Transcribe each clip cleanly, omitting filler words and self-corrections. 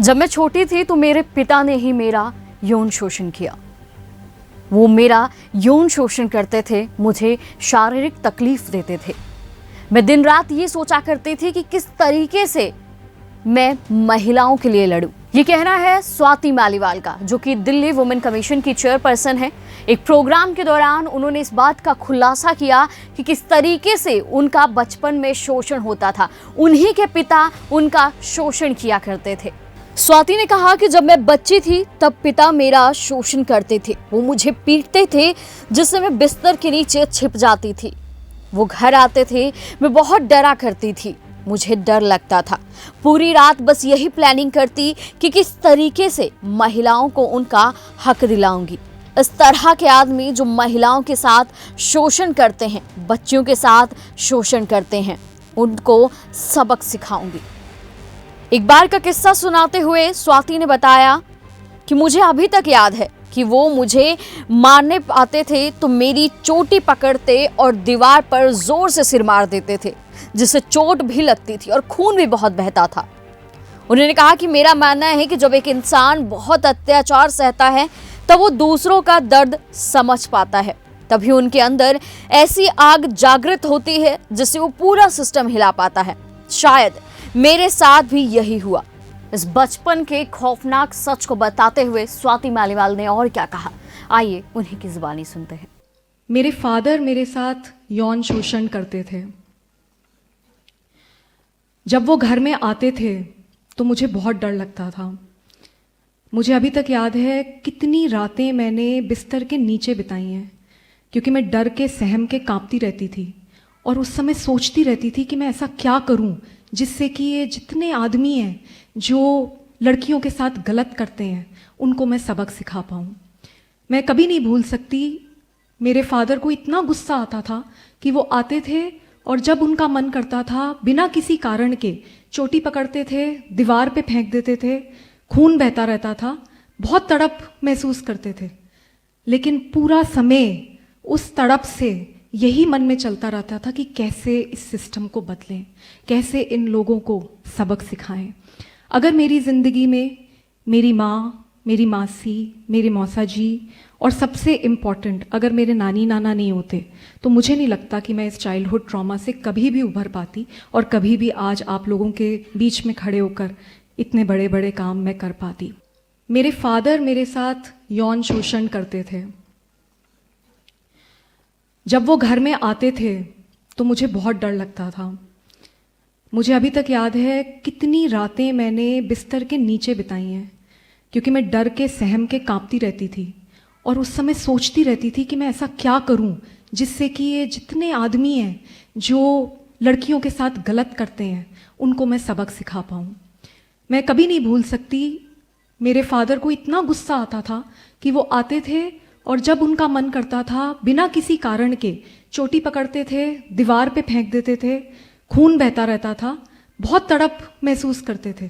जब मैं छोटी थी तो मेरे पिता ने ही मेरा यौन शोषण किया। वो मेरा यौन शोषण करते थे, मुझे शारीरिक तकलीफ देते थे। मैं दिन रात ये सोचा करती थी कि किस तरीके से मैं महिलाओं के लिए लड़ूं। ये कहना है स्वाति मालीवाल का, जो कि दिल्ली वुमेन कमीशन की चेयरपर्सन है। एक प्रोग्राम के दौरान उन्होंने इस बात का खुलासा किया कि किस तरीके से उनका बचपन में शोषण होता था। उन्हीं के पिता उनका शोषण किया करते थे। स्वाति ने कहा कि जब मैं बच्ची थी तब पिता मेरा शोषण करते थे। वो मुझे पीटते थे जिससे मैं बिस्तर के नीचे छिप जाती थी। वो घर आते थे, मैं बहुत डरा करती थी, मुझे डर लगता था। पूरी रात बस यही प्लानिंग करती कि किस तरीके से महिलाओं को उनका हक दिलाऊंगी। इस तरह के आदमी जो महिलाओं के साथ शोषण करते हैं, बच्चियों के साथ शोषण करते हैं, उनको सबक सिखाऊंगी। एक बार का किस्सा सुनाते हुए स्वाति ने बताया कि मुझे अभी तक याद है कि वो मुझे मारने आते थे तो मेरी चोटी पकड़ते और दीवार पर जोर से सिर मार देते थे, जिससे चोट भी लगती थी और खून भी बहुत बहता था। उन्होंने कहा कि मेरा मानना है कि जब एक इंसान बहुत अत्याचार सहता है तब वो दूसरों का दर्द समझ पाता है, तभी उनके अंदर ऐसी आग जागृत होती है जिससे वो पूरा सिस्टम हिला पाता है। शायद मेरे साथ भी यही हुआ। इस बचपन के खौफनाक सच को बताते हुए स्वाति मालीवाल ने और क्या कहा, आइए उन्हीं की जुबानी सुनते हैं। मेरे फादर मेरे साथ यौन शोषण करते थे। जब वो घर में आते थे तो मुझे बहुत डर लगता था। मुझे अभी तक याद है कितनी रातें मैंने बिस्तर के नीचे बिताई हैं, क्योंकि मैं डर के सहम के कांपती रहती थी और उस समय सोचती रहती थी कि मैं ऐसा क्या करूं जिससे कि ये जितने आदमी हैं जो लड़कियों के साथ गलत करते हैं उनको मैं सबक सिखा पाऊं। मैं कभी नहीं भूल सकती, मेरे फादर को इतना गुस्सा आता था कि वो आते थे और जब उनका मन करता था बिना किसी कारण के चोटी पकड़ते थे, दीवार पे फेंक देते थे, खून बहता रहता था, बहुत तड़प महसूस करते थे। लेकिन पूरा समय उस तड़प से यही मन में चलता रहता था कि कैसे इस सिस्टम को बदलें, कैसे इन लोगों को सबक सिखाएं। अगर मेरी ज़िंदगी में मेरी माँ, मेरी मासी, मेरे मौसा जी और सबसे इम्पॉर्टेंट अगर मेरे नानी नाना नहीं होते तो मुझे नहीं लगता कि मैं इस चाइल्डहुड ट्रॉमा से कभी भी उभर पाती और कभी भी आज आप लोगों के बीच में खड़े होकर इतने बड़े बड़े काम मैं कर पाती। मेरे फादर मेरे साथ यौन शोषण करते थे। जब वो घर में आते थे तो मुझे बहुत डर लगता था। मुझे अभी तक याद है कितनी रातें मैंने बिस्तर के नीचे बिताई हैं, क्योंकि मैं डर के सहम के कांपती रहती थी और उस समय सोचती रहती थी कि मैं ऐसा क्या करूं जिससे कि ये जितने आदमी हैं जो लड़कियों के साथ गलत करते हैं उनको मैं सबक सिखा पाऊं। मैं कभी नहीं भूल सकती, मेरे फादर को इतना गुस्सा आता था कि वो आते थे और जब उनका मन करता था बिना किसी कारण के चोटी पकड़ते थे, दीवार पे फेंक देते थे, खून बहता रहता था, बहुत तड़प महसूस करते थे।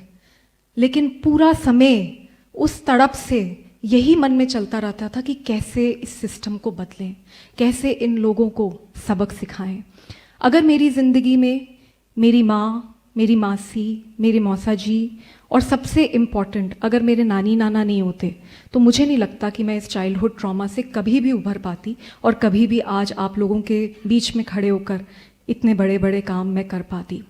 लेकिन पूरा समय उस तड़प से यही मन में चलता रहता था कि कैसे इस सिस्टम को बदलें, कैसे इन लोगों को सबक सिखाएं। अगर मेरी ज़िंदगी में मेरी माँ, मेरी मासी, मेरे मौसा जी और सबसे इम्पॉर्टेंट अगर मेरे नानी नाना नहीं होते तो मुझे नहीं लगता कि मैं इस चाइल्डहुड ट्रॉमा से कभी भी उभर पाती और कभी भी आज आप लोगों के बीच में खड़े होकर इतने बड़े बड़े काम मैं कर पाती।